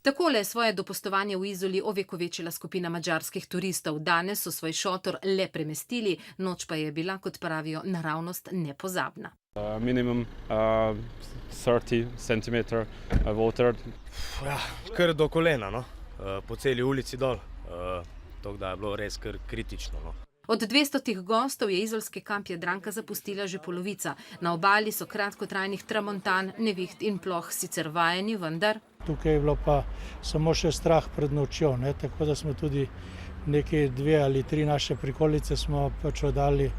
Takole je svoje dopustovanje v Izoli ovekovečila skupina madžarskih turistov. Danes so svoj šotor le premestili, noč pa je bila, kot pravijo, naravnost nepozabna. Minimum 30 cm water. Ja, kar do kolena, no. Po celi ulici dol. Tako da je bilo res kar kritično, no. Od 200 gostov je izolski kamp Jadranka zapustila že polovica. Na obali so kratkotrajnih tramontan, neviht in ploh sicer vajeni, vendar tukaj je bilo pa samo še strah pred nočjo, tako da smo tudi nekaj 2 ali 3 naše prikolice smo pač oddali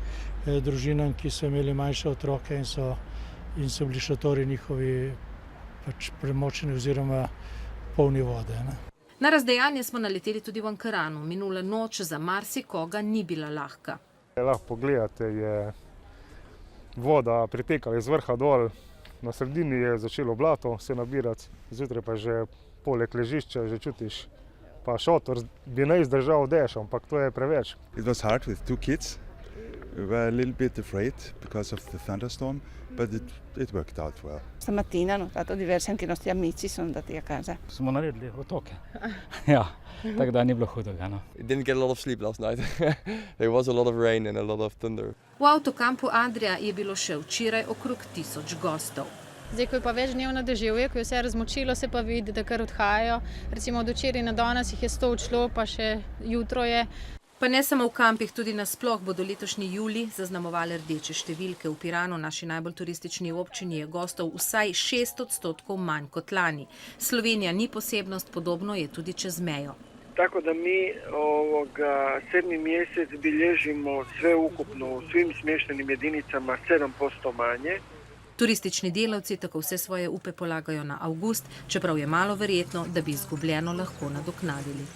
družinam, ki so imeli manjše otroke in so bili šotori njihovi pač premočeni oziroma polni vode. Na razdejanje smo naleteli tudi v Ankaranu. Minula noč za marsikoga ni bila lahka. Lahko pogledate, je voda pritekala iz vrha dol, na sredini je začelo blato se nabirati, zjutraj pa že poleg ležišča že čutiš, pa šotor bi ne izdržal dež, ampak to je preveč. It was hard with 2 kids. We were a little bit afraid because of the thunderstorm, but it worked out well. Stamattina ho notato diversi anche i nostri amici sono andati a casa. Smo naredili otoke. Ja, tako da ni bilo hudega, no. I didn't get a lot of sleep last night. There was a lot of rain and a lot of thunder. V avtokampu Adria je bilo še včeraj okrog 1000 gostov. Zdaj, ko je pa večdnevno deževje, ko je vse razmočilo, se pa vidi, da kar odhajajo. Recimo od včeraj na danes jih je 100 odšlo, pa še jutro je. Pa ne samo v kampih, tudi nasploh bodo letošnji julij zaznamovali rdeče številke. V Piranu, naši najbolj turistični občini, je gostov vsaj 6% manj kot lani. Slovenija ni posebnost, podobno je tudi čez mejo. Tako da mi 7. mjesec bilježimo sve ukupno u svim smještenim jedinicama 7% manje. Turistični delavci tako vse svoje upe polagajo na avgust, čeprav je malo verjetno, da bi izgubljeno lahko nadoknadili.